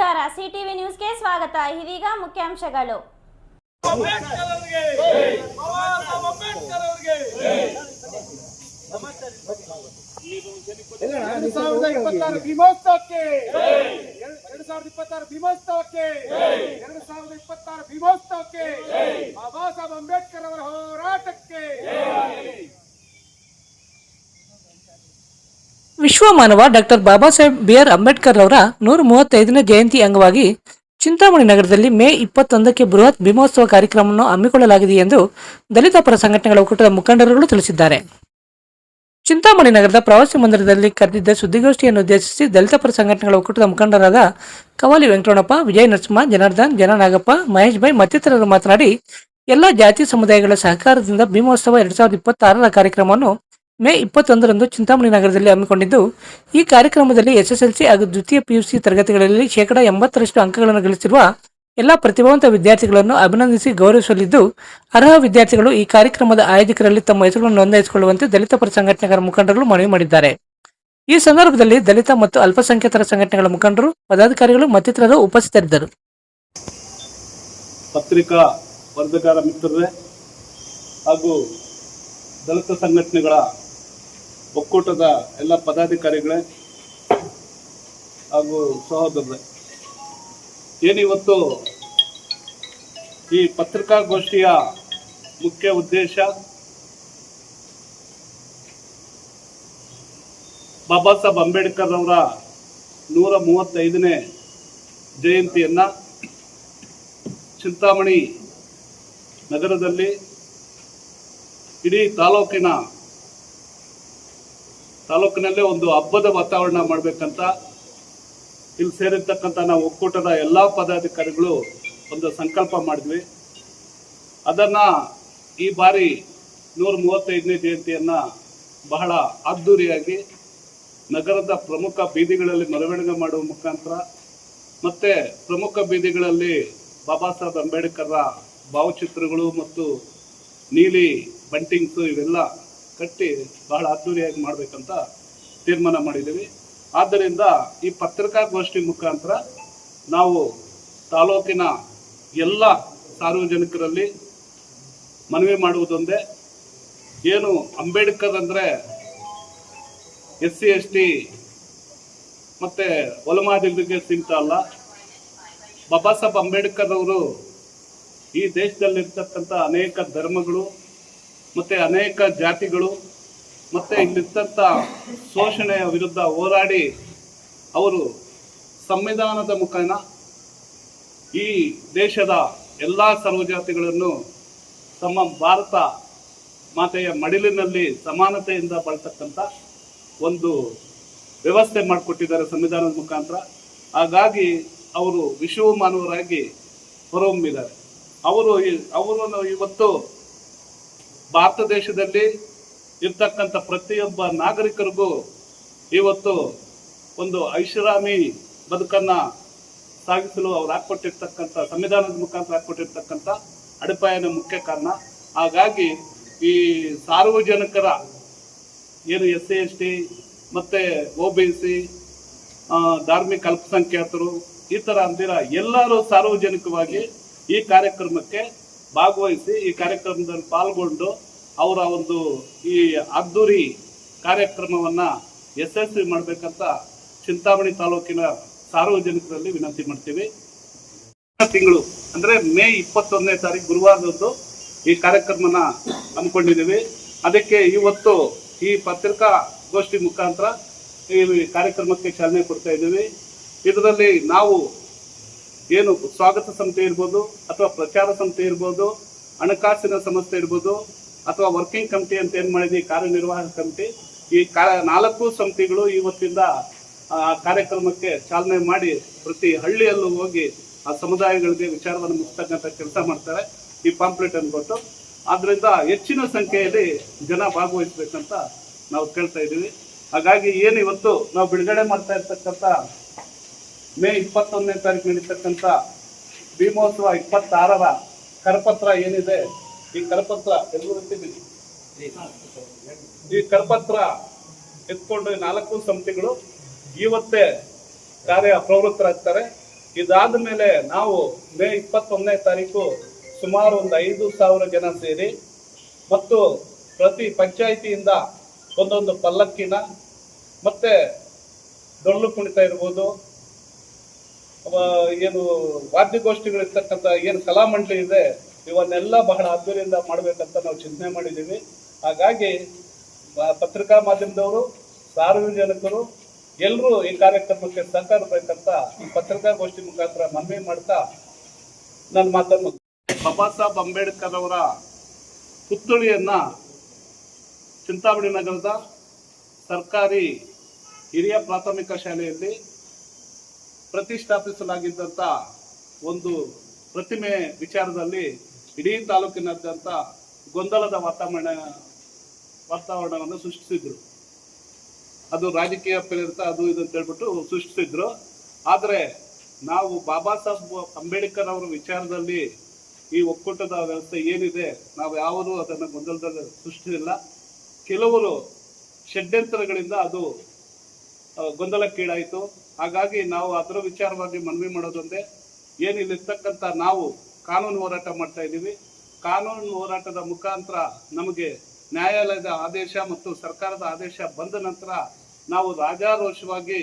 ನಮಸ್ಕಾರ, ಸಿಟಿವಿ ನ್ಯೂಸ್ಗೆ ಸ್ವಾಗತ. ಇದೀಗ ಮುಖ್ಯಾಂಶಗಳು. ಬಾಬಾ ಸಾಹೇಬ್ ಅಂಬೇಡ್ಕರ್ ಅವರ ಹೋರಾಟಕ್ಕೆ ವಿಶ್ವ ಮಾನವ ಡಾಕ್ಟರ್ ಬಾಬಾ ಸಾಹೇಬ್ ಬಿ.ಆರ್. ಅಂಬೇಡ್ಕರ್ ಅವರ 135ನೇ ಜಯಂತಿ ಅಂಗವಾಗಿ ಚಿಂತಾಮಣಿ ನಗರದಲ್ಲಿ ಮೇ 21ಕ್ಕೆ ಬೃಹತ್ ಭೀಮೋತ್ಸವ ಕಾರ್ಯಕ್ರಮವನ್ನು ಹಮ್ಮಿಕೊಳ್ಳಲಾಗಿದೆ ಎಂದು ದಲಿತ ಪರ ಸಂಘಟನೆಗಳ ಒಕ್ಕೂಟದ ಮುಖಂಡರುಗಳು ತಿಳಿಸಿದ್ದಾರೆ. ಚಿಂತಾಮಣಿ ನಗರದ ಪ್ರವಾಸಿ ಮಂದಿರದಲ್ಲಿ ಕರೆದಿದ್ದ ಸುದ್ದಿಗೋಷ್ಠಿಯನ್ನು ಉದ್ದೇಶಿಸಿ ದಲಿತ ಪರ ಸಂಘಟನೆಗಳ ಒಕ್ಕೂಟದ ಮುಖಂಡರಾದ ಕವಾಲಿ ವೆಂಕಟರಮಣಪ್ಪ, ವಿಜಯ ನರಸಿಂಹ, ಜನಾರ್ದನ್, ನಾಗಪ್ಪ, ಮಹೇಶ್ ಭಾಯ್ ಮತ್ತಿತರರು ಮಾತನಾಡಿ, ಎಲ್ಲ ಜಾತಿ ಸಮುದಾಯಗಳ ಸಹಕಾರದಿಂದ ಭೀಮೋತ್ಸವ 2026ರ ಕಾರ್ಯಕ್ರಮವನ್ನು ಮೇ 21ರಂದು ಚಿಂತಾಮಣಿ ನಗರದಲ್ಲಿ ಹಮ್ಮಿಕೊಂಡಿದ್ದು, ಈ ಕಾರ್ಯಕ್ರಮದಲ್ಲಿ ಎಸ್ಎಸ್ಎಲ್ಸಿ ಹಾಗೂ ದ್ವಿತೀಯ ಪಿಯುಸಿ ತರಗತಿಗಳಲ್ಲಿ 80% ಅಂಕಗಳನ್ನು ಗಳಿಸಿರುವ ಎಲ್ಲ ಪ್ರತಿಭಾವಂತ ವಿದ್ಯಾರ್ಥಿಗಳನ್ನು ಅಭಿನಂದಿಸಿ ಗೌರವಿಸಲಿದ್ದು, ಅರ್ಹ ವಿದ್ಯಾರ್ಥಿಗಳು ಈ ಕಾರ್ಯಕ್ರಮದ ಆಯೋಜಕರಲ್ಲಿ ತಮ್ಮ ಹೆಸರುಗಳನ್ನು ನೋಂದಾಯಿಸಿಕೊಳ್ಳುವಂತೆ ದಲಿತ ಪರ ಸಂಘಟನೆಗಳ ಮುಖಂಡರು ಮನವಿ ಮಾಡಿದ್ದಾರೆ. ಈ ಸಂದರ್ಭದಲ್ಲಿ ದಲಿತ ಮತ್ತು ಅಲ್ಪಸಂಖ್ಯಾತರ ಸಂಘಟನೆಗಳ ಮುಖಂಡರು, ಪದಾಧಿಕಾರಿಗಳು ಮತ್ತಿತರರು ಉಪಸ್ಥಿತರಿದ್ದರು. ಪತ್ರಿಕಾ ವರದಿಗಾರ ಮಿತ್ರರೇ ಹಾಗೂ ದಲಿತ ಸಂಘಟನೆಗಳ ಒಕ್ಕೂಟದ ಎಲ್ಲ ಪದಾಧಿಕಾರಿಗಳೇ ಹಾಗೂ ಸಹೋದರರೇ, ಏನಿವತ್ತು ಈ ಪತ್ರಿಕಾಗೋಷ್ಠಿಯ ಮುಖ್ಯ ಉದ್ದೇಶ ಬಾಬಾ ಸಾಹೇಬ್ ಅಂಬೇಡ್ಕರ್ ಅವರ 135ನೇ ಜಯಂತಿಯನ್ನು ಚಿಂತಾಮಣಿ ನಗರದಲ್ಲಿ ಇಡೀ ತಾಲೂಕಿನಲ್ಲೇ ಒಂದು ಹಬ್ಬದ ವಾತಾವರಣ ಮಾಡಬೇಕಂತ ಇಲ್ಲಿ ಸೇರಿರ್ತಕ್ಕಂಥ ನಾವು ಒಕ್ಕೂಟದ ಎಲ್ಲ ಪದಾಧಿಕಾರಿಗಳು ಒಂದು ಸಂಕಲ್ಪ ಮಾಡಿದ್ವಿ. ಅದನ್ನು ಈ ಬಾರಿ 135ನೇ ಜಯಂತಿಯನ್ನು ಬಹಳ ಅದ್ದೂರಿಯಾಗಿ ನಗರದ ಪ್ರಮುಖ ಬೀದಿಗಳಲ್ಲಿ ಮೆರವಣಿಗೆ ಮಾಡುವ ಮುಖಾಂತರ ಮತ್ತು ಪ್ರಮುಖ ಬೀದಿಗಳಲ್ಲಿ ಬಾಬಾ ಸಾಹೇಬ್ ಅಂಬೇಡ್ಕರ್ರ ಭಾವಚಿತ್ರಗಳು ಮತ್ತು ನೀಲಿ ಬಂಟಿಂಗ್ಸು ಇವೆಲ್ಲ ಕಟ್ಟಿ ಬಹಳ ಅದ್ದೂರಿಯಾಗಿ ಮಾಡಬೇಕಂತ ತೀರ್ಮಾನ ಮಾಡಿದ್ದೀವಿ. ಆದ್ದರಿಂದ ಈ ಪತ್ರಿಕಾಗೋಷ್ಠಿ ಮುಖಾಂತರ ನಾವು ತಾಲೂಕಿನ ಎಲ್ಲ ಸಾರ್ವಜನಿಕರಲ್ಲಿ ಮನವಿ ಮಾಡುವುದೊಂದೇ, ಏನು ಅಂಬೇಡ್ಕರ್ ಅಂದರೆ SC ST ಮತ್ತು ಒಲಮಾದಿಗಳಿಗೆ ಸೀಮಿತ ಅಲ್ಲ. ಬಾಬಾ ಸಾಹೇಬ್ ಅಂಬೇಡ್ಕರ್ ಅವರು ಈ ದೇಶದಲ್ಲಿರ್ತಕ್ಕಂಥ ಅನೇಕ ಧರ್ಮಗಳು ಮತ್ತು ಅನೇಕ ಜಾತಿಗಳು ಮತ್ತು ಇಲ್ಲಿರ್ತಂಥ ಶೋಷಣೆಯ ವಿರುದ್ಧ ಹೋರಾಡಿ ಅವರು ಸಂವಿಧಾನದ ಮುಖಾಂತರ ಈ ದೇಶದ ಎಲ್ಲ ಸರ್ವಜಾತಿಗಳನ್ನು ತಮ್ಮ ಭಾರತ ಮಾತೆಯ ಮಡಿಲಿನಲ್ಲಿ ಸಮಾನತೆಯಿಂದ ಬಾಳ್ತಕ್ಕಂಥ ಒಂದು ವ್ಯವಸ್ಥೆ ಮಾಡಿಕೊಟ್ಟಿದ್ದಾರೆ ಸಂವಿಧಾನದ ಮುಖಾಂತರ. ಹಾಗಾಗಿ ಅವರು ವಿಶ್ವ ಮಾನವರಾಗಿ ಹೊರಹೊಮ್ಮಿದ್ದಾರೆ. ಅವರು ಇವತ್ತು ಭಾರತ ದೇಶದಲ್ಲಿ ಇರ್ತಕ್ಕಂಥ ಪ್ರತಿಯೊಬ್ಬ ನಾಗರಿಕರಿಗೂ ಇವತ್ತು ಒಂದು ಐಷಾರಾಮಿ ಬದುಕನ್ನು ಸಾಗಿಸಲು ಅವ್ರು ಹಾಕ್ಕೊಟ್ಟಿರ್ತಕ್ಕಂಥ ಸಂವಿಧಾನದ ಮುಖಾಂತರ ಹಾಕ್ಕೊಟ್ಟಿರ್ತಕ್ಕಂಥ ಅಡಿಪಾಯನ ಮುಖ್ಯ ಕಾರಣ. ಹಾಗಾಗಿ ಈ ಸಾರ್ವಜನಿಕರ ಏನು SC ST ಮತ್ತು OBC ಧಾರ್ಮಿಕ ಅಲ್ಪಸಂಖ್ಯಾತರು ಈ ಥರ ಅಂದಿರ ಎಲ್ಲರೂ ಸಾರ್ವಜನಿಕವಾಗಿ ಈ ಕಾರ್ಯಕ್ರಮಕ್ಕೆ ಭಾಗವಹಿಸಿ ಈ ಕಾರ್ಯಕ್ರಮದಲ್ಲಿ ಪಾಲ್ಗೊಂಡು ಅವರ ಒಂದು ಈ ಅದ್ದೂರಿ ಕಾರ್ಯಕ್ರಮವನ್ನು ಯಶಸ್ವಿ ಮಾಡಬೇಕಂತ ಚಿಂತಾಮಣಿ ತಾಲೂಕಿನ ಸಾರ್ವಜನಿಕರಲ್ಲಿ ವಿನಂತಿ ಮಾಡ್ತೀವಿ. ತಿಂಗಳು ಅಂದರೆ ಮೇ 21ನೇ ತಾರೀಕು ಗುರುವಾರದಂದು ಈ ಕಾರ್ಯಕ್ರಮನ ಹಮ್ಮಿಕೊಂಡಿದ್ದೀವಿ. ಅದಕ್ಕೆ ಇವತ್ತು ಈ ಪತ್ರಿಕಾಗೋಷ್ಠಿ ಮುಖಾಂತರ ಈ ಕಾರ್ಯಕ್ರಮಕ್ಕೆ ಚಾಲನೆ ಕೊಡ್ತಾ ಇದ್ದೀವಿ. ಇದರಲ್ಲಿ ನಾವು ಏನು ಸ್ವಾಗತ ಸಮಿತಿ ಇರ್ಬೋದು ಅಥವಾ ಪ್ರಚಾರ ಸಮಿತಿ ಇರ್ಬೋದು, ಹಣಕಾಸಿನ ಸಂಸ್ಥೆ ಇರ್ಬೋದು ಅಥವಾ ವರ್ಕಿಂಗ್ ಕಮಿಟಿ ಅಂತ ಏನು ಮಾಡಿದ್ವಿ, ಕಾರ್ಯನಿರ್ವಾಹಕ ಕಮಿಟಿ, ಈ 4 ಸಮಿತಿಗಳು ಇವತ್ತಿಂದ ಕಾರ್ಯಕ್ರಮಕ್ಕೆ ಚಾಲನೆ ಮಾಡಿ ಪ್ರತಿ ಹಳ್ಳಿಯಲ್ಲೂ ಹೋಗಿ ಆ ಸಮುದಾಯಗಳಿಗೆ ವಿಚಾರವನ್ನು ಮುಗಿಸ್ತಕ್ಕಂಥ ಕೆಲಸ ಮಾಡ್ತಾರೆ ಈ ಪಾಂಪ್ಲೆಟ್ ಅನ್ಕೊಟ್ಟು. ಆದ್ದರಿಂದ ಹೆಚ್ಚಿನ ಸಂಖ್ಯೆಯಲ್ಲಿ ಜನ ಭಾಗವಹಿಸಬೇಕಂತ ನಾವು ಕೇಳ್ತಾ ಇದ್ದೀವಿ. ಹಾಗಾಗಿ ಏನು ಇವತ್ತು ನಾವು ಬಿಡುಗಡೆ ಮಾಡ್ತಾ ಇರ್ತಕ್ಕಂಥ ಮೇ 21ನೇ ತಾರೀಕು ನಡೀತಕ್ಕಂಥ ಭೀಮೋತ್ಸವ 26ರ ಕರಪತ್ರ ಏನಿದೆ, ಈ ಕರಪತ್ರ ಈ ಕರಪತ್ರ ಎತ್ಕೊಂಡು 4 ಸಮಿತಿಗಳು ಇವತ್ತೇ ಕಾರ್ಯ ಪ್ರವೃತ್ತರಾಗ್ತಾರೆ. ಇದಾದ ಮೇಲೆ ನಾವು ಮೇ 21ನೇ ತಾರೀಕು ಸುಮಾರು ಒಂದು 5,000 ಜನ ಸೇರಿ ಮತ್ತು ಪ್ರತಿ ಪಂಚಾಯಿತಿಯಿಂದ ಒಂದೊಂದು ಪಲ್ಲಕ್ಕಿನ ಮತ್ತೆ ಡೊಳ್ಳು ಕುಣಿತ ಇರ್ಬೋದು, ಏನು ವಾದ್ಯಗೋಷ್ಠಿಗಳಿರ್ತಕ್ಕಂಥ ಏನು ಕಲಾಮಂಡಳಿ ಇದೆ ಇವನ್ನೆಲ್ಲ ಬಹಳ ಅದ್ದೂರಿಯಿಂದ ಮಾಡಬೇಕಂತ ನಾವು ಚಿಂತನೆ ಮಾಡಿದ್ದೀವಿ. ಹಾಗಾಗಿ ಪತ್ರಿಕಾ ಮಾಧ್ಯಮದವರು, ಸಾರ್ವಜನಿಕರು ಎಲ್ಲರೂ ಈ ಕಾರ್ಯಕ್ರಮಕ್ಕೆ ಸಹಕರಿಸಬೇಕಂತ ಈ ಪತ್ರಿಕಾಗೋಷ್ಠಿ ಮುಖಾಂತರ ಮನವಿ ಮಾಡ್ತಾ ನನ್ನ ಮಾತನ್ನು ಬಾಬಾ ಸಾಹೇಬ್ ಅಂಬೇಡ್ಕರ್ ಅವರ ಪುತ್ಥಳಿಯನ್ನ ಚಿಂತಾಮಣಿ ನಗರದ ಸರ್ಕಾರಿ ಹಿರಿಯ ಪ್ರಾಥಮಿಕ ಶಾಲೆಯಲ್ಲಿ ಪ್ರತಿಷ್ಠಾಪಿಸಲಾಗಿದ್ದಂಥ ಒಂದು ಪ್ರತಿಮೆ ವಿಚಾರದಲ್ಲಿ ಇಡೀ ತಾಲೂಕಿನಾದ್ಯಂತ ಗೊಂದಲದ ವಾತಾವರಣವನ್ನು ಸೃಷ್ಟಿಸಿದ್ರು. ಅದು ರಾಜಕೀಯ ಪ್ರೇರಿತ ಅದು ಇದು ಅಂತ ಹೇಳ್ಬಿಟ್ಟು ಸೃಷ್ಟಿಸಿದ್ರು. ಆದರೆ ನಾವು ಬಾಬಾ ಸಾಹೇಬ್ ಅಂಬೇಡ್ಕರ್ ಅವರ ವಿಚಾರದಲ್ಲಿ ಈ ಒಕ್ಕೂಟದ ವ್ಯವಸ್ಥೆ ಏನಿದೆ ನಾವು ಯಾವುದು ಅದನ್ನು ಗೊಂದಲದಲ್ಲಿ ಸೃಷ್ಟಿಸಿಲ್ಲ. ಕೆಲವರು ಷಡ್ಯಂತ್ರಗಳಿಂದ ಅದು ಗೊಂದಲಕ್ಕೀಡಾಯಿತು. ಹಾಗಾಗಿ ನಾವು ಅದರ ವಿಚಾರವಾಗಿ ಮನವಿ ಮಾಡೋದೊಂದೇ, ಏನಿಲ್ಲಿರ್ತಕ್ಕಂಥ ನಾವು ಕಾನೂನು ಹೋರಾಟ ಮಾಡ್ತಾ ಇದ್ದೀವಿ. ಕಾನೂನು ಹೋರಾಟದ ಮುಖಾಂತರ ನಮಗೆ ನ್ಯಾಯಾಲಯದ ಆದೇಶ ಮತ್ತು ಸರ್ಕಾರದ ಆದೇಶ ಬಂದ ನಂತರ ನಾವು ರಾಜಾರೋಷವಾಗಿ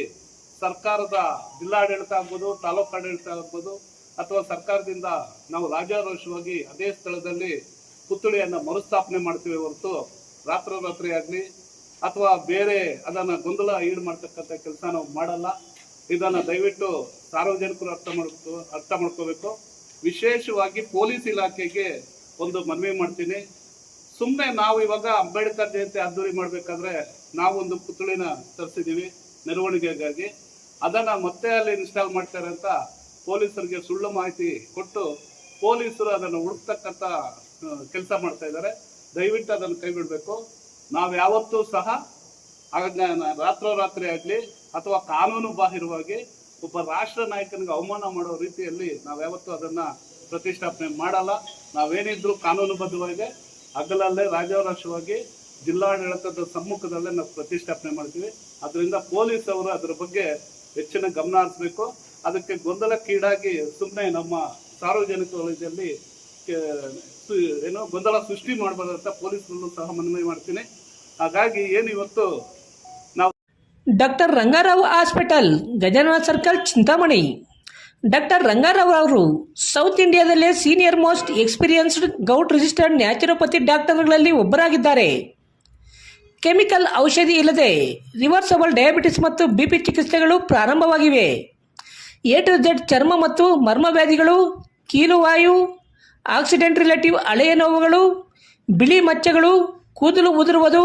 ಸರ್ಕಾರದ ಜಿಲ್ಲಾಡಳಿತ ಆಗ್ಬೋದು, ತಾಲೂಕು ಆಡಳಿತ ಆಗ್ಬೋದು ಅಥವಾ ಸರ್ಕಾರದಿಂದ ನಾವು ರಾಜಾರೋಷವಾಗಿ ಅದೇ ಸ್ಥಳದಲ್ಲಿ ಪುತ್ಥಳಿಯನ್ನು ಮರುಸ್ಥಾಪನೆ ಮಾಡ್ತೀವಿ ಹೊರತು ರಾತ್ರೋರಾತ್ರಿ ಆಗಲಿ ಅಥವಾ ಬೇರೆ ಅದನ್ನು ಗೊಂದಲ ಈಡು ಮಾಡ್ತಕ್ಕಂಥ ಕೆಲಸ ನಾವು ಮಾಡಲ್ಲ. ಇದನ್ನು ದಯವಿಟ್ಟು ಸಾರ್ವಜನಿಕರು ಅರ್ಥ ಮಾಡ್ಕೋಬೇಕು. ವಿಶೇಷವಾಗಿ ಪೊಲೀಸ್ ಇಲಾಖೆಗೆ ಒಂದು ಮನವಿ ಮಾಡ್ತೀನಿ. ಸುಮ್ಮನೆ ನಾವು ಇವಾಗ ಅಂಬೇಡ್ಕರ್ ಜಯಂತಿ ಅದ್ದೂರಿ ಮಾಡಬೇಕಾದ್ರೆ ನಾವೊಂದು ಪುತ್ಥಳಿನ ತರಿಸಿದ್ದೀವಿ ಮೆರವಣಿಗೆಗಾಗಿ, ಅದನ್ನು ಮತ್ತೆ ಅಲ್ಲಿ ಇನ್ಸ್ಟಾಲ್ ಮಾಡ್ತಾರೆ ಅಂತ ಪೊಲೀಸರಿಗೆ ಸುಳ್ಳು ಮಾಹಿತಿ ಕೊಟ್ಟು ಪೊಲೀಸರು ಅದನ್ನು ಹುಡುಕ್ತಕ್ಕಂಥ ಕೆಲಸ ಮಾಡ್ತಾ ಇದ್ದಾರೆ. ದಯವಿಟ್ಟು ಅದನ್ನು ಕೈ ಬಿಡಬೇಕು. ನಾವು ಯಾವತ್ತೂ ಸಹ ರಾತ್ರೋರಾತ್ರಿ ಆಗಲಿ ಅಥವಾ ಕಾನೂನು ಬಾಹಿರವಾಗಿ ಒಬ್ಬ ರಾಷ್ಟ್ರ ನಾಯಕನಿಗೆ ಅವಮಾನ ಮಾಡೋ ರೀತಿಯಲ್ಲಿ ನಾವು ಯಾವತ್ತೂ ಅದನ್ನು ಪ್ರತಿಷ್ಠಾಪನೆ ಮಾಡಲ್ಲ. ನಾವೇನಿದ್ರು ಕಾನೂನುಬದ್ಧವಾಗಿ ಹಗಲಲ್ಲೇ ರಾಜಾರೋಷವಾಗಿ ಜಿಲ್ಲಾಡಳಿತದ ಸಮ್ಮುಖದಲ್ಲೇ ನಾವು ಪ್ರತಿಷ್ಠಾಪನೆ ಮಾಡ್ತೀವಿ. ಅದರಿಂದ ಪೊಲೀಸ್ ಅವರು ಅದರ ಬಗ್ಗೆ ಹೆಚ್ಚಿನ ಗಮನ ಹರಿಸಬೇಕು. ಅದಕ್ಕೆ ಗೊಂದಲಕ್ಕೀಡಾಗಿ ಸುಮ್ಮನೆ ನಮ್ಮ ಸಾರ್ವಜನಿಕ ವಲಯದಲ್ಲಿ ಏನೋ ಗೊಂದಲ ಸೃಷ್ಟಿ ಮಾಡಬಾರ್ದಂತ ಪೊಲೀಸರಲ್ಲೂ ಸಹ ಮನವಿ ಮಾಡ್ತೀನಿ. ಹಾಗಾಗಿ ಏನು ಇವತ್ತು ನಾವು doctor Rangarao hospital, Gajanana circle, Chintamani. Doctor Rangarao ಅವರು ಸೌತ್ ಇಂಡಿಯಾದಲ್ಲೇ senior most experienced gout registered naturopathy ಡಾಕ್ಟರ್ಗಳಲ್ಲಿ ಒಬ್ಬರಾಗಿದ್ದಾರೆ. ಕೆಮಿಕಲ್ ಔಷಧಿ ಇಲ್ಲದೆ ರಿವರ್ಸಬಲ್ ಡಯಾಬಿಟಿಸ್ ಮತ್ತು ಬಿಪಿ ಚಿಕಿತ್ಸೆಗಳು ಪ್ರಾರಂಭವಾಗಿವೆ. ಎ ಟು ಝೆಡ್ ಚರ್ಮ ಮತ್ತು ಮರ್ಮವ್ಯಾಧಿಗಳು, ಕೀಲುವಾಯು, ಆಕ್ಸಿಡೆಂಟ್ ರಿಲೇಟಿವ್ ಹಳೆಯ ನೋವುಗಳು, ಬಿಳಿ ಮಚ್ಚಗಳು, ಕೂದಲು ಉದುರುವುದು,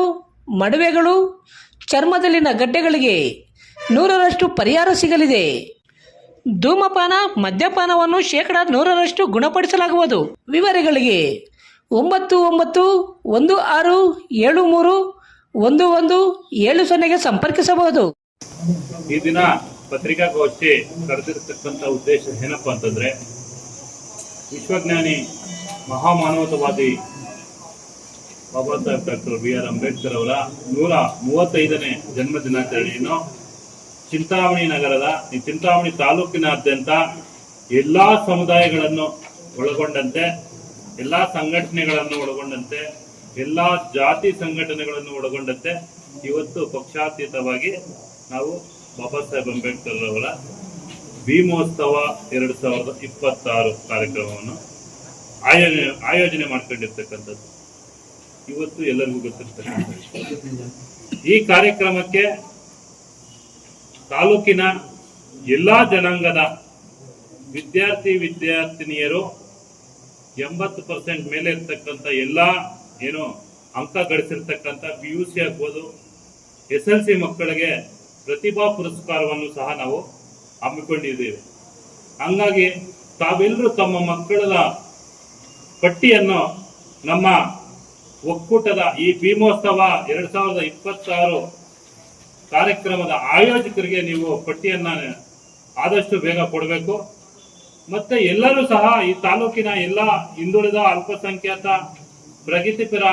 ಮಡುವೆಗಳು, ಚರ್ಮದಲ್ಲಿನ ಗಡ್ಡೆಗಳಿಗೆ 100% ಪರಿಹಾರ ಸಿಗಲಿದೆ. ಧೂಮಪಾನ, ಮದ್ಯಪಾನವನ್ನು 100% ಗುಣಪಡಿಸಲಾಗುವುದು. ವಿವರಗಳಿಗೆ 9916731170 ಸಂಪರ್ಕಿಸಬಹುದು. ಈ ದಿನ ಪತ್ರಿಕಾಗೋಷ್ಠಿ ಕರೆದಿರತಕ್ಕಂಥ ಉದ್ದೇಶ ಏನಪ್ಪ ಅಂತಂದ್ರೆ, ವಿಶ್ವಜ್ಞಾನಿ ಮಹಾಮಾನವತಾವಾದಿ ಬಾಬಾ ಸಾಹೇಬ್ ಡಾಕ್ಟರ್ BR ಅಂಬೇಡ್ಕರ್ ಅವರ 135ನೇ ಜನ್ಮ ದಿನಾಚರಣೆಯನ್ನು ಚಿಂತಾಮಣಿ ನಗರದ ಚಿಂತಾಮಣಿ ತಾಲೂಕಿನಾದ್ಯಂತ ಎಲ್ಲಾ ಸಮುದಾಯಗಳನ್ನು ಒಳಗೊಂಡಂತೆ, ಎಲ್ಲಾ ಸಂಘಟನೆಗಳನ್ನು ಒಳಗೊಂಡಂತೆ, ಎಲ್ಲಾ ಜಾತಿ ಸಂಘಟನೆಗಳನ್ನು ಒಳಗೊಂಡಂತೆ ಇವತ್ತು ಪಕ್ಷಾತೀತವಾಗಿ ನಾವು ಬಾಬಾ ಸಾಹೇಬ್ ಅಂಬೇಡ್ಕರ್ ಅವರ ಭೀಮೋತ್ಸವ 2026 ಕಾರ್ಯಕ್ರಮವನ್ನು ಆಯೋಜನೆ ಮಾಡ್ಕೊಂಡಿರ್ತಕ್ಕಂಥದ್ದು ಇವತ್ತು ಎಲ್ಲರಿಗೂ ಗೊತ್ತಿರ್ತಕ್ಕಂಥ ಈ ಕಾರ್ಯಕ್ರಮಕ್ಕೆ ತಾಲೂಕಿನ ಎಲ್ಲಾ ಜನಾಂಗದ ವಿದ್ಯಾರ್ಥಿನಿಯರು 80% ಮೇಲೆ ಇರ್ತಕ್ಕಂಥ ಎಲ್ಲಾ ಏನು ಅಂಕ ಗಳಿಸಿರ್ತಕ್ಕಂಥ PUC ಆಗ್ಬೋದು, SLC ಮಕ್ಕಳಿಗೆ ಪ್ರತಿಭಾ ಪುರಸ್ಕಾರವನ್ನು ಸಹ ನಾವು ಹಮ್ಮಿಕೊಂಡಿದ್ದೇವೆ. ಹಂಗಾಗಿ ತಾವೆಲ್ಲರೂ ತಮ್ಮ ಮಕ್ಕಳ ಪಟ್ಟಿಯನ್ನು ನಮ್ಮ ಒಕ್ಕೂಟದ ಈ ಭೀಮೋತ್ಸವ 2026 ಕಾರ್ಯಕ್ರಮದ ಆಯೋಜಕರಿಗೆ ನೀವು ಪಟ್ಟಿಯನ್ನ ಆದಷ್ಟು ಬೇಗ ಕೊಡಬೇಕು. ಮತ್ತೆ ಎಲ್ಲರೂ ಸಹ ಈ ತಾಲೂಕಿನ ಎಲ್ಲ ಹಿಂದುಳಿದ, ಅಲ್ಪಸಂಖ್ಯಾತ, ಪ್ರಗತಿಪರ,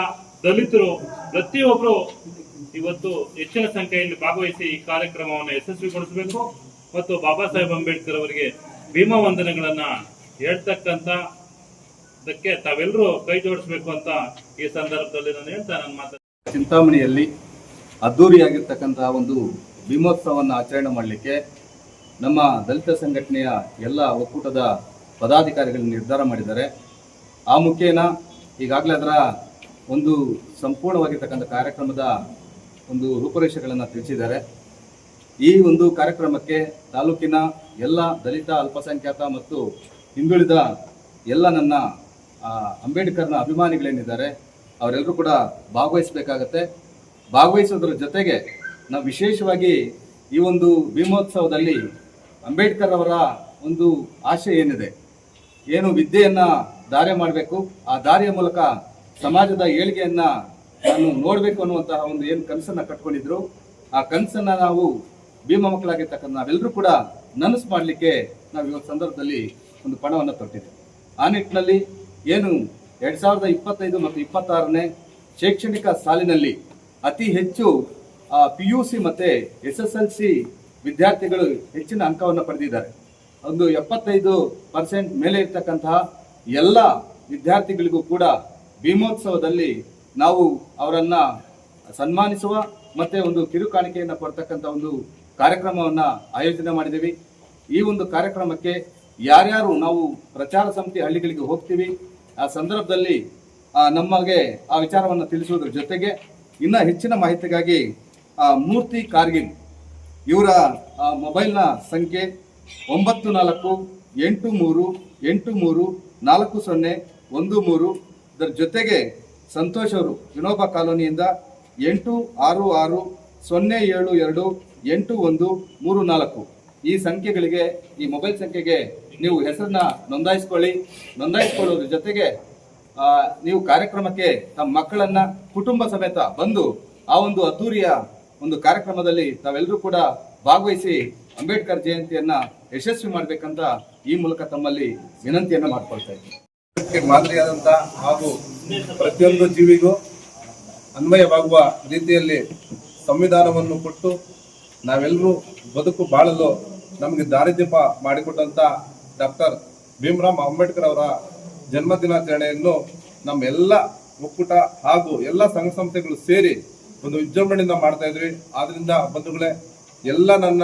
ದಲಿತರು ಪ್ರತಿಯೊಬ್ಬರು ಇವತ್ತು ಹೆಚ್ಚಿನ ಸಂಖ್ಯೆಯಲ್ಲಿ ಭಾಗವಹಿಸಿ ಈ ಕಾರ್ಯಕ್ರಮವನ್ನು ಯಶಸ್ವಿಗೊಳಿಸಬೇಕು ಮತ್ತು ಬಾಬಾ ಸಾಹೇಬ್ ಅಂಬೇಡ್ಕರ್ ಅವರಿಗೆ ಭೀಮ ವಂದನೆಗಳನ್ನ ಹೇಳ್ತಕ್ಕಂಥದಕ್ಕೆ ತಾವೆಲ್ಲರೂ ಕೈ ಜೋಡಿಸ್ಬೇಕು ಅಂತ ಈ ಸಂದರ್ಭದಲ್ಲಿ ನಾನು ಹೇಳ್ತಾ ನನ್ನ ಮಾತು. ಚಿಂತಾಮಣಿಯಲ್ಲಿ ಅದ್ದೂರಿಯಾಗಿರ್ತಕ್ಕಂತಹ ಒಂದು ಭೀಮೋತ್ಸವವನ್ನು ಆಚರಣೆ ಮಾಡಲಿಕ್ಕೆ ನಮ್ಮ ದಲಿತ ಸಂಘಟನೆಯ ಎಲ್ಲ ಒಕ್ಕೂಟದ ಪದಾಧಿಕಾರಿಗಳು ನಿರ್ಧಾರ ಮಾಡಿದ್ದಾರೆ. ಆ ಮುಖೇನ ಈಗಾಗಲೇ ಅದರ ಒಂದು ಸಂಪೂರ್ಣವಾಗಿರ್ತಕ್ಕಂಥ ಕಾರ್ಯಕ್ರಮದ ಒಂದು ರೂಪುರೇಷೆಗಳನ್ನು ತಿಳಿಸಿದ್ದಾರೆ. ಈ ಒಂದು ಕಾರ್ಯಕ್ರಮಕ್ಕೆ ತಾಲೂಕಿನ ಎಲ್ಲ ದಲಿತ, ಅಲ್ಪಸಂಖ್ಯಾತ ಮತ್ತು ಹಿಂದುಳಿದ ಎಲ್ಲ ನನ್ನ ಅಂಬೇಡ್ಕರ್ನ ಅಭಿಮಾನಿಗಳೇನಿದ್ದಾರೆ ಅವರೆಲ್ಲರೂ ಕೂಡ ಭಾಗವಹಿಸಬೇಕಾಗತ್ತೆ. ಭಾಗವಹಿಸೋದ್ರ ಜೊತೆಗೆ ನಾವು ವಿಶೇಷವಾಗಿ ಈ ಒಂದು ಭೀಮೋತ್ಸವದಲ್ಲಿ ಅಂಬೇಡ್ಕರ್ ಅವರ ಒಂದು ಆಶೆ ಏನಿದೆ, ಏನು ವಿದ್ಯೆಯನ್ನು ದಾರಿ ಮಾಡಬೇಕು, ಆ ದಾರಿಯ ಮೂಲಕ ಸಮಾಜದ ಏಳಿಗೆಯನ್ನು ನಾನು ನೋಡಬೇಕು ಅನ್ನುವಂತಹ ಒಂದು ಏನು ಕನಸನ್ನು ಕಟ್ಕೊಂಡಿದ್ರು, ಆ ಕನಸನ್ನು ನಾವು ಭೀಮ ಮಕ್ಕಳಾಗಿರ್ತಕ್ಕಂಥ ನಾವೆಲ್ಲರೂ ಕೂಡ ನನಸು ಮಾಡಲಿಕ್ಕೆ ನಾವು ಇವತ್ತು ಸಂದರ್ಭದಲ್ಲಿ ಒಂದು ಪಣವನ್ನು ತೊಟ್ಟಿದ್ದೇವೆ. ಆ ನಿಟ್ಟಿನಲ್ಲಿ ಏನು 2025 ಮತ್ತು 26ನೇ ಶೈಕ್ಷಣಿಕ ಸಾಲಿನಲ್ಲಿ ಅತಿ ಹೆಚ್ಚು PUC ಮತ್ತು SSLC ವಿದ್ಯಾರ್ಥಿಗಳು ಹೆಚ್ಚಿನ ಅಂಕವನ್ನು ಪಡೆದಿದ್ದಾರೆ. ಒಂದು 75% ಮೇಲೆ ಇರ್ತಕ್ಕಂತಹ ಎಲ್ಲ ವಿದ್ಯಾರ್ಥಿಗಳಿಗೂ ಕೂಡ ಭೀಮೋತ್ಸವದಲ್ಲಿ ನಾವು ಅವರನ್ನು ಸನ್ಮಾನಿಸುವ ಮತ್ತು ಒಂದು ಕಿರುಕಾಣಿಕೆಯನ್ನು ಕೊಡ್ತಕ್ಕಂಥ ಒಂದು ಕಾರ್ಯಕ್ರಮವನ್ನು ಆಯೋಜನೆ ಮಾಡಿದ್ದೀವಿ. ಈ ಒಂದು ಕಾರ್ಯಕ್ರಮಕ್ಕೆ ಯಾರ್ಯಾರು ನಾವು ಪ್ರಚಾರ ಸಮಿತಿ ಹಳ್ಳಿಗಳಿಗೆ ಹೋಗ್ತೀವಿ, ಆ ಸಂದರ್ಭದಲ್ಲಿ ನಮಗೆ ಆ ವಿಚಾರವನ್ನು ತಿಳಿಸುವುದರ ಜೊತೆಗೆ ಇನ್ನೂ ಹೆಚ್ಚಿನ ಮಾಹಿತಿಗಾಗಿ ಮೂರ್ತಿ ಕಾರ್ಗಿಲ್ ಇವರ ಮೊಬೈಲ್ನ ಸಂಖ್ಯೆ 9483834013. ಇದರ ಜೊತೆಗೆ ಸಂತೋಷ್ ಅವರು ವಿನೋಬಾ ಕಾಲೋನಿಯಿಂದ 8660728134 ಈ ಸಂಖ್ಯೆಗಳಿಗೆ, ಈ ಮೊಬೈಲ್ ಸಂಖ್ಯೆಗೆ ನೀವು ಹೆಸರನ್ನ ನೋಂದಾಯಿಸಿಕೊಳ್ಳೋದ್ರ ಜೊತೆಗೆ ನೀವು ಕಾರ್ಯಕ್ರಮಕ್ಕೆ ತಮ್ಮ ಮಕ್ಕಳನ್ನ ಕುಟುಂಬ ಸಮೇತ ಬಂದು ಆ ಒಂದು ಅದ್ದೂರಿಯ ಒಂದು ಕಾರ್ಯಕ್ರಮದಲ್ಲಿ ತಾವೆಲ್ಲರೂ ಕೂಡ ಭಾಗವಹಿಸಿ ಅಂಬೇಡ್ಕರ್ ಜಯಂತಿಯನ್ನ ಯಶಸ್ವಿ ಮಾಡಬೇಕಂತ ಈ ಮೂಲಕ ತಮ್ಮಲ್ಲಿ ವಿನಂತಿಯನ್ನು ಮಾಡ್ಕೊಳ್ತಾ ಇದ್ದೀನಿ. ಮಾದರಿಯಾದಂಥ ಹಾಗೂ ಪ್ರತಿಯೊಂದು ಜೀವಿಗೂ ಅನ್ವಯವಾಗುವ ರೀತಿಯಲ್ಲಿ ಸಂವಿಧಾನವನ್ನು ಕೊಟ್ಟು ನಾವೆಲ್ಲರೂ ಬದುಕು ಬಾಳಲು ನಮಗೆ ದಾರಿದೀಪ ಮಾಡಿಕೊಟ್ಟಂಥ ಡಾಕ್ಟರ್ ಭೀಮರಾವ್ ಅಂಬೇಡ್ಕರ್ ಅವರ ಜನ್ಮ ದಿನಾಚರಣೆಯನ್ನು ನಮ್ಮೆಲ್ಲ ಒಕ್ಕೂಟ ಹಾಗೂ ಎಲ್ಲ ಸಂಘ ಸಂಸ್ಥೆಗಳು ಸೇರಿ ಒಂದು ವಿಜೃಂಭಣೆಯಿಂದ ಮಾಡ್ತಾ ಇದ್ವಿ. ಆದ್ರಿಂದ ಬಂಧುಗಳೇ, ಎಲ್ಲ ನನ್ನ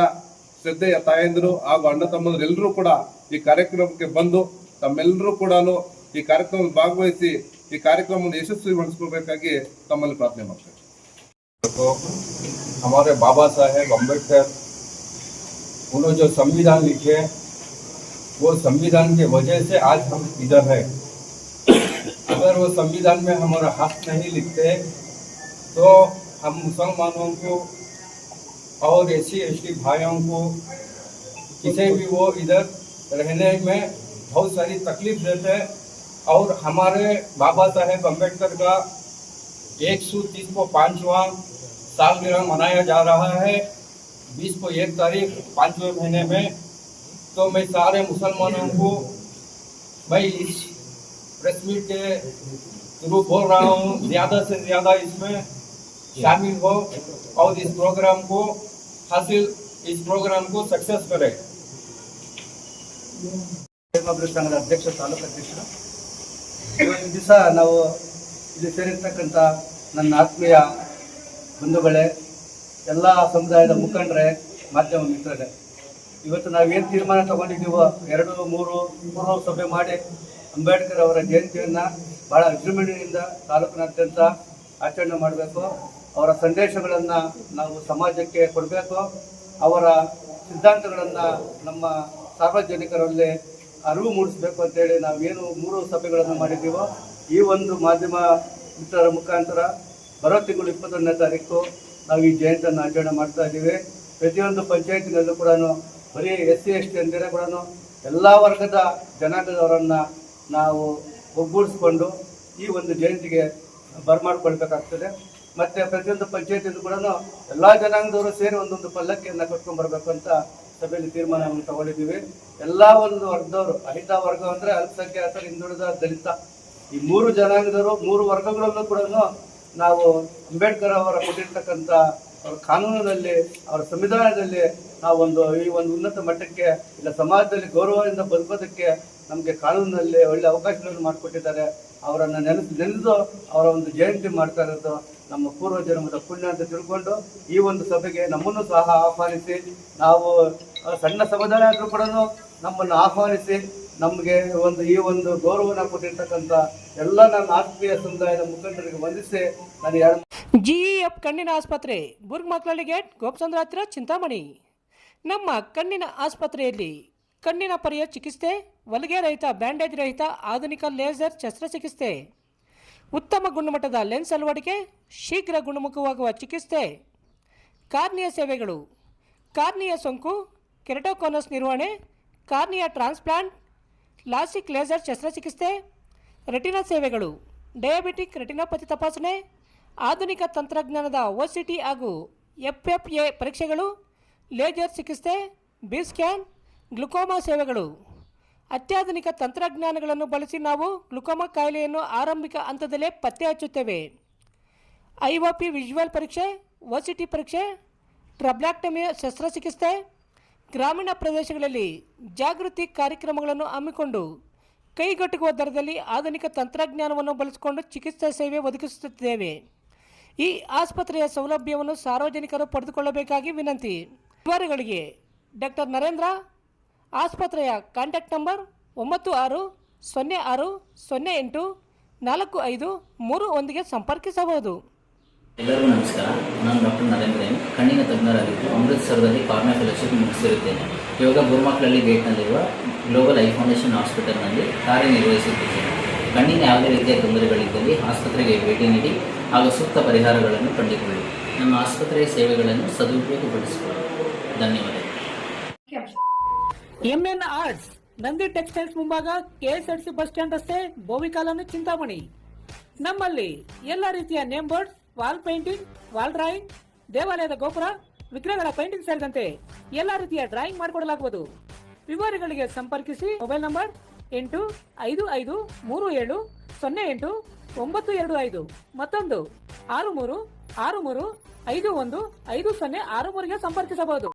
ಶ್ರದ್ಧೆಯ ತಾಯಂದಿರು ಹಾಗೂ ಅಣ್ಣ ತಮ್ಮಂದಿರು ಎಲ್ಲರೂ ಕೂಡ ಈ ಕಾರ್ಯಕ್ರಮಕ್ಕೆ ಬಂದು ತಮ್ಮೆಲ್ಲರೂ ಕೂಡ ಈ ಕಾರ್ಯಕ್ರಮದಲ್ಲಿ ಭಾಗವಹಿಸಿ ಈ ಕಾರ್ಯಕ್ರಮವನ್ನು ಯಶಸ್ವಿಗೊಳಿಸಬೇಕಾಗಿ ತಮ್ಮಲ್ಲಿ ಪ್ರಾರ್ಥನೆ ಮಾಡ್ತೇವೆ. हमारे बाबा साहेब अम्बेडकर उन्होंने जो संविधान लिखे, वो संविधान की वजह से आज हम इधर हैं। अगर वो संविधान में हमारा हक नहीं लिखते तो हम मुसलमानों को और SC/ST भाइयों को किसी भी वो इधर रहने में बहुत सारी तकलीफ देते। और हमारे बाबा साहेब अम्बेडकर का 135वां सालगिरह मनाया जा रहा है 20 को 1 तारीख 5वें महीने में। तो मैं सारे मुसलमानों को भाई इस प्रेस मीट के थ्रू बोल रहा हूँ, ज़्यादा से ज़्यादा इसमें शामिल हो और इस प्रोग्राम को सक्सेस करें। ಸಂಘದ ಅಧ್ಯಕ್ಷ, ತಾಲೂಕು ಅಧ್ಯಕ್ಷರು, ಇವತ್ತಿನ ದಿವಸ ನಾವು ಇಲ್ಲಿ ಸೇರಿರ್ತಕ್ಕಂಥ ನನ್ನ ಆತ್ಮೀಯ ಬಂಧುಗಳೇ, ಎಲ್ಲ ಸಮುದಾಯದ ಮುಖಂಡರೇ, ಮಾಧ್ಯಮ ಮಿತ್ರರೇ, ಇವತ್ತು ನಾವೇನು ತೀರ್ಮಾನ ತಗೊಂಡಿದ್ದೀವೋ 2-3 ಪೂರ್ವ ಸಭೆ ಮಾಡಿ ಅಂಬೇಡ್ಕರ್ ಅವರ ಜಯಂತಿಯನ್ನು ಭಾಳ ವಿಜೃಂಭಣೆಯಿಂದ ತಾಲೂಕಿನಾದ್ಯಂತ ಆಚರಣೆ ಮಾಡಬೇಕು. ಅವರ ಸಂದೇಶಗಳನ್ನು ನಾವು ಸಮಾಜಕ್ಕೆ ಕೊಡಬೇಕು. ಅವರ ಸಿದ್ಧಾಂತಗಳನ್ನು ನಮ್ಮ ಸಾರ್ವಜನಿಕರಲ್ಲಿ ಅರಿವು ಮೂಡಿಸಬೇಕು ಅಂತೇಳಿ ನಾವೇನು 3 ಸಭೆಗಳನ್ನು ಮಾಡಿದ್ದೀವೋ ಈ ಒಂದು ಮಾಧ್ಯಮ ಮಿತ್ರರ ಮುಖಾಂತರ ಬರೋ ತಿಂಗಳು 21ನೇ ತಾರೀಕು ನಾವು ಈ ಜಯಂತಿಯನ್ನು ಆಚರಣೆ ಮಾಡ್ತಾ ಇದ್ದೀವಿ. ಪ್ರತಿಯೊಂದು ಪಂಚಾಯತಿನಲ್ಲೂ ಕೂಡ ಬರೀ SC/ST ಅಂದರೆ ಕೂಡ ಎಲ್ಲ ವರ್ಗದ ಜನಾಂಗದವರನ್ನು ನಾವು ಒಗ್ಗೂಡಿಸ್ಕೊಂಡು ಈ ಒಂದು ಜಯಂತಿಗೆ ಬರಮಾಡ್ಕೊಳ್ಬೇಕಾಗ್ತದೆ. ಮತ್ತು ಪ್ರತಿಯೊಂದು ಪಂಚಾಯತಿಯಲ್ಲೂ ಕೂಡ ಎಲ್ಲ ಜನಾಂಗದವರು ಸೇರಿ ಒಂದೊಂದು ಪಲ್ಲಕ್ಕಿಯನ್ನು ಕಟ್ಕೊಂಡ್ಬರ್ಬೇಕು ಅಂತ ಸಭೆಯಲ್ಲಿ ತೀರ್ಮಾನವನ್ನು ತಗೊಂಡಿದ್ದೀವಿ. ಎಲ್ಲ ಒಂದು ವರ್ಗದವರು, ಅಹಿತ ವರ್ಗ ಅಂದರೆ ಅಲ್ಪಸಂಖ್ಯಾತರು, ಹಿಂದುಳಿದ, ದಲಿತ, ಈ 3 ಜನಾಂಗದವರು 3 ವರ್ಗಗಳಲ್ಲೂ ಕೂಡ ನಾವು ಅಂಬೇಡ್ಕರ್ ಅವರ ಕೊಟ್ಟಿರ್ತಕ್ಕಂಥ ಅವರ ಕಾನೂನಿನಲ್ಲಿ, ಅವರ ಸಂವಿಧಾನದಲ್ಲಿ ನಾವೊಂದು ಈ ಒಂದು ಉನ್ನತ ಮಟ್ಟಕ್ಕೆ ಇಲ್ಲ ಸಮಾಜದಲ್ಲಿ ಗೌರವದಿಂದ ಬದುಕೋದಕ್ಕೆ ನಮಗೆ ಕಾನೂನಿನಲ್ಲಿ ಒಳ್ಳೆ ಅವಕಾಶಗಳನ್ನು ಮಾಡಿಕೊಟ್ಟಿದ್ದಾರೆ. ಅವರನ್ನು ನೆನೆದು ಅವರ ಒಂದು ಜಯಂತಿ ಮಾಡ್ತಾ ಇರೋದು ನಮ್ಮ ಪೂರ್ವ ಜನ್ಮದ ಪುಣ್ಯ ಅಂತ ತಿಳ್ಕೊಂಡು ಈ ಒಂದು ಸಭೆಗೆ ನಮ್ಮನ್ನು ಸಹ ಆಹ್ವಾನಿಸಿ, ನಾವು ಸಣ್ಣ ಸಮುದಾಯ ಆದರೂ ಕೂಡ ನಮ್ಮನ್ನು ಆಹ್ವಾನಿಸಿ ನಮಗೆ ಈ ಒಂದು ಗೌರವನ ಕೊಟ್ಟಿರ್ತಕ್ಕಂಥ ಎಲ್ಲ ನನ್ನ ಆತ್ಮೀಯ ಸಮುದಾಯದ ಮುಖಂಡರಿಗೆ ವಂದಿಸಿ ನಾನು ಜಿಇಎಫ್ ಕಣ್ಣಿನ ಆಸ್ಪತ್ರೆ, ಬುರ್ಗ್ಮಕ್ಲಳ್ಳಿ ಗೇಟ್, ಗೋಪಚಂದ್ರ ಹತ್ತಿರ, ಚಿಂತಾಮಣಿ. ನಮ್ಮ ಕಣ್ಣಿನ ಆಸ್ಪತ್ರೆಯಲ್ಲಿ ಕಣ್ಣಿನ ಪರ್ಯ ಚಿಕಿತ್ಸೆ, ಹೊಲಿಗೆ ರಹಿತ, ಬ್ಯಾಂಡೇಜ್ ರಹಿತ, ಆಧುನಿಕ ಲೇಸರ್ ಶಸ್ತ್ರಚಿಕಿತ್ಸೆ, ಉತ್ತಮ ಗುಣಮಟ್ಟದ ಲೆನ್ಸ್ ಅಳವಡಿಕೆ, ಶೀಘ್ರ ಗುಣಮುಖವಾಗುವ ಚಿಕಿತ್ಸೆ, ಕಾರ್ನಿಯ ಸೇವೆಗಳು, ಕಾರ್ನಿಯ ಸೋಂಕು, ಕೆರಟೋಕೋನಸ್ ನಿರ್ವಹಣೆ, ಕಾರ್ನಿಯ ಟ್ರಾನ್ಸ್ಪ್ಲಾಂಟ್, ಲಾಸಿಕ್ ಲೇಸರ್ ಶಸ್ತ್ರಚಿಕಿತ್ಸೆ, ರೆಟಿನಾ ಸೇವೆಗಳು, ಡಯಾಬಿಟಿಕ್ ರೆಟಿನೋಪತಿ ತಪಾಸಣೆ, ಆಧುನಿಕ ತಂತ್ರಜ್ಞಾನದ OCT ಹಾಗೂ FFA ಪರೀಕ್ಷೆಗಳು, ಲೇಸರ್ ಚಿಕಿತ್ಸೆ, ಬಿ ಸ್ಕ್ಯಾನ್, ಗ್ಲುಕೋಮಾ ಸೇವೆಗಳು. ಅತ್ಯಾಧುನಿಕ ತಂತ್ರಜ್ಞಾನಗಳನ್ನು ಬಳಸಿ ನಾವು ಗ್ಲುಕೋಮಾ ಕಾಯಿಲೆಯನ್ನು ಆರಂಭಿಕ ಹಂತದಲ್ಲೇ ಪತ್ತೆ ಹಚ್ಚುತ್ತೇವೆ. IOP ವಿಜುವಲ್ ಪರೀಕ್ಷೆ, OCT ಪರೀಕ್ಷೆ, ಟ್ರಬ್ಲಾಕ್ಟಮಿ ಶಸ್ತ್ರಚಿಕಿತ್ಸೆ, ಗ್ರಾಮೀಣ ಪ್ರದೇಶಗಳಲ್ಲಿ ಜಾಗೃತಿ ಕಾರ್ಯಕ್ರಮಗಳನ್ನು ಹಮ್ಮಿಕೊಂಡು ಕೈಗೆಟುಕುವ ದರದಲ್ಲಿ ಆಧುನಿಕ ತಂತ್ರಜ್ಞಾನವನ್ನು ಬಳಸಿಕೊಂಡು ಚಿಕಿತ್ಸಾ ಸೇವೆ ಒದಗಿಸುತ್ತಿದ್ದೇವೆ. ಈ ಆಸ್ಪತ್ರೆಯ ಸೌಲಭ್ಯವನ್ನು ಸಾರ್ವಜನಿಕರು ಪಡೆದುಕೊಳ್ಳಬೇಕಾಗಿ ವಿನಂತಿ. ವಿವರಗಳಿಗೆ ಡಾಕ್ಟರ್ ನರೇಂದ್ರ, ಆಸ್ಪತ್ರೆಯ ಕಾಂಟ್ಯಾಕ್ಟ್ ನಂಬರ್ 9606084531ಗೆ ಸಂಪರ್ಕಿಸಬಹುದು. ಎಲ್ಲರಿಗೂ ನಮಸ್ಕಾರ. ನಾನು ಡಾಕ್ಟರ್ ನರೇಂದ್ರ ಎಂ, ಕಣ್ಣಿನ ತಜ್ಞರಾಗಿದ್ದು ಅಮೃತಸರದಲ್ಲಿ ಕಾರ್ನಿಯಾ ಫೆಲೋಶಿಪ್ ಮುಗಿಸಿರುತ್ತೇನೆ. ಇವಾಗ ಬುರ್ಗ್ಮಕ್ಲಳ್ಳಿ ಗೇಟ್ನಲ್ಲಿರುವ ಗ್ಲೋಬಲ್ ಐ ಫೌಂಡೇಶನ್ ಹಾಸ್ಪಿಟಲ್ನಲ್ಲಿ ಕಾರ್ಯನಿರ್ವಹಿಸುತ್ತಿದ್ದೇನೆ. ಕಣ್ಣಿನ ಯಾವುದೇ ರೀತಿಯ ತೊಂದರೆಗಳಿದ್ದಲ್ಲಿ ಆಸ್ಪತ್ರೆಗೆ ಭೇಟಿ ನೀಡಿ ಹಾಗೂ ಸೂಕ್ತ ಪರಿಹಾರಗಳನ್ನು ಕಂಡುಕೊಳ್ಳಿ. ನಮ್ಮ ಆಸ್ಪತ್ರೆಯ ಸೇವೆಗಳನ್ನು ಸದುಪಯೋಗಪಡಿಸಿಕೊಳ್ಳಿ. ಧನ್ಯವಾದ. MN ಆರ್ಟ್ಸ್, ನಂದಿ ಟೆಕ್ಸ್ಟೈಲ್ಸ್ ಮುಂಭಾಗ, KSRTC ಬಸ್ ಸ್ಟ್ಯಾಂಡ್ ರಸ್ತೆ, ಬೋವಿಕಾಲನ್ನು, ಚಿಂತಾಮಣಿ. ನಮ್ಮಲ್ಲಿ ಎಲ್ಲ ರೀತಿಯ name board, wall painting, wall drawing, ದೇವಾಲಯದ ಗೋಪುರ, ವಿಗ್ರಹಗಳ ಪೇಂಟಿಂಗ್ ಸೇರಿದಂತೆ ಎಲ್ಲ ರೀತಿಯ ಡ್ರಾಯಿಂಗ್ ಮಾಡಿಕೊಡಲಾಗುವುದು. ವಿವರಗಳಿಗೆ ಸಂಪರ್ಕಿಸಿ. ಮೊಬೈಲ್ ನಂಬರ್ 8553708925, ಮತ್ತೊಂದು 6363515063ಗೆ ಸಂಪರ್ಕಿಸಬಹುದು.